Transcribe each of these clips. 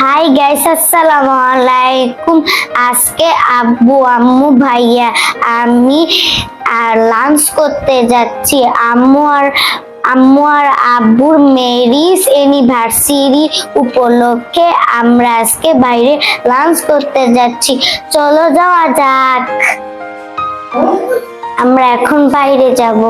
Hi guys, আসসালামু আলাইকুম। আজকে আব্বু আম্মু ভাইয়া আমি লাঞ্চ করতে যাচ্ছি। আম্মু আর আব্বুর ম্যারেজ অ্যানিভার্সারি উপলক্ষে আমরা আজকে বাইরে লাঞ্চ করতে যাচ্ছি। চলো যাওয়া যাক। আমরা এখন বাইরে যাব।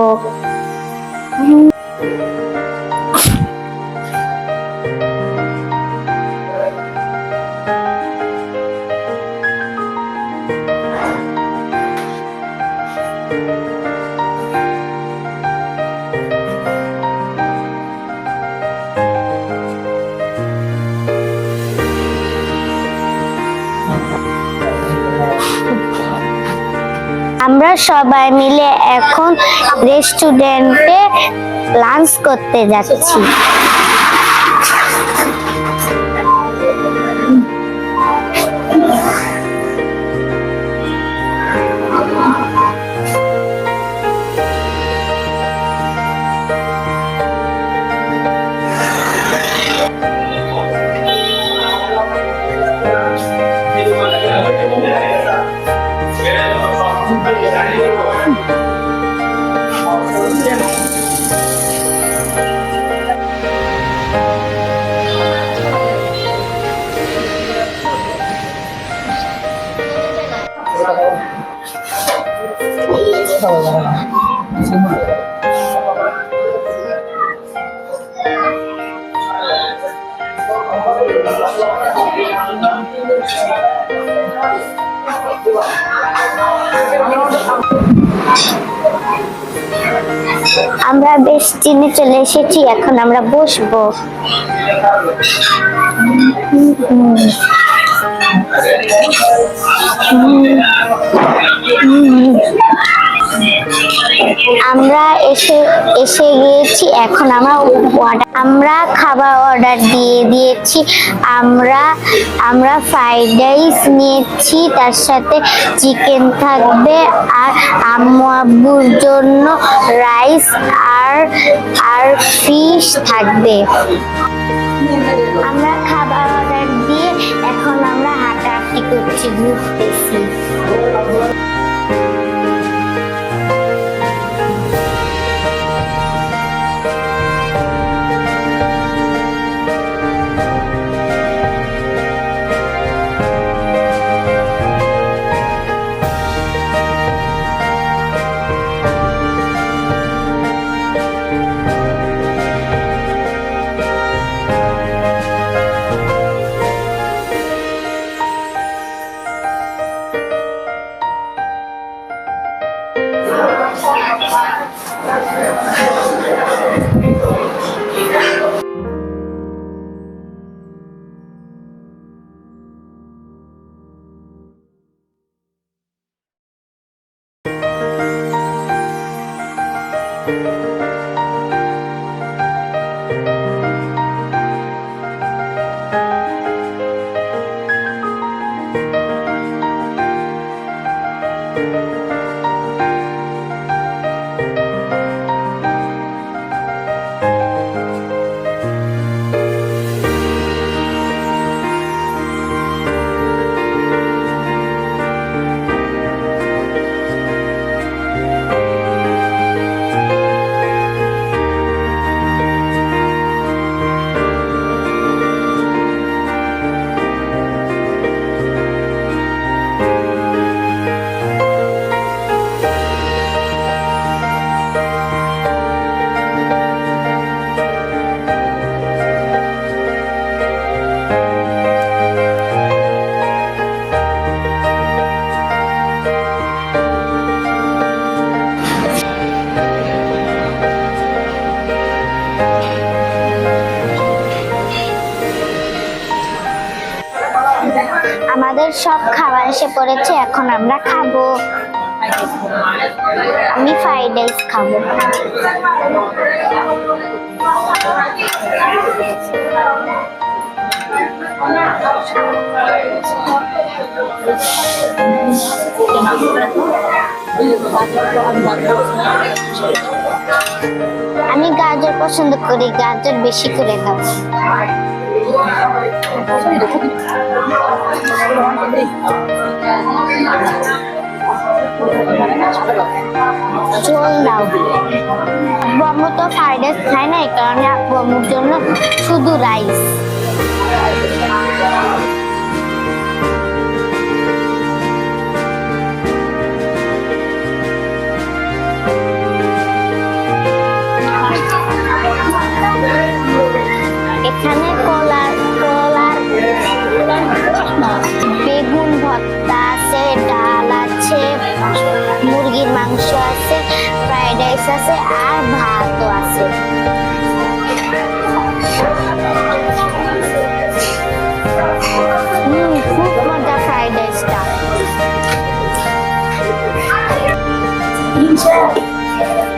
আমরা সবাই মিলে এখন রেস্টুরেন্টে লাঞ্চ করতে যাচ্ছি। আমরা বেশ চিনে চলে এসেছি, এখন আমরা বসবো। আমরা এসে গিয়েছি। এখন আমরা খাবার অর্ডার দিয়েছি। আমরা ফ্রাইড রাইস নিয়েছি, তার সাথে চিকেন থাকবে, আর আম্মু আব্বুর জন্য রাইস আর ফিশ থাকবে। আমরা খাবার অর্ডার দিয়ে এখন আমরা হাঁটাহাঁটি করছি, ঘুরতেছি। আমাদের সব খাবার এসে পড়েছে, এখন আমরা খাবো। আমি ফ্রাইড রাইস খাবো। আমি গাজর পছন্দ করি, গাজর বেশি করে দাও। চল দাও। আব্বু আম্মু তো ফ্রাইড রাইস খায় না, এই কারণে আব্বু আম্মুর জন্য শুধু রাইস। এখানে কলার বেগুন ভর্তা আছে, ডাল আছে, মুরগির মাংস আছে, ফ্রাইড রাইস আছে আর ভাতও আছে। খুব মজা ফ্রাইড রাইসটা।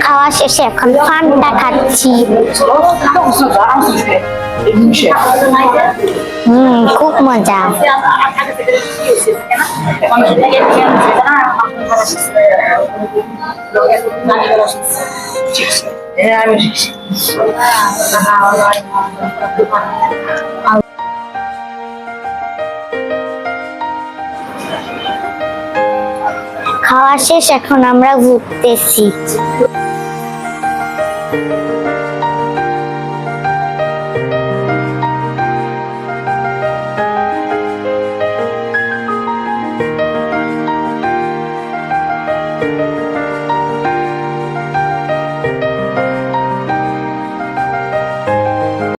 খাওয়া শেষে এখন ফান্ডা খাচ্ছি। খুব মজা। খাওয়া শেষ, এখন আমরা ঘুরতেছি।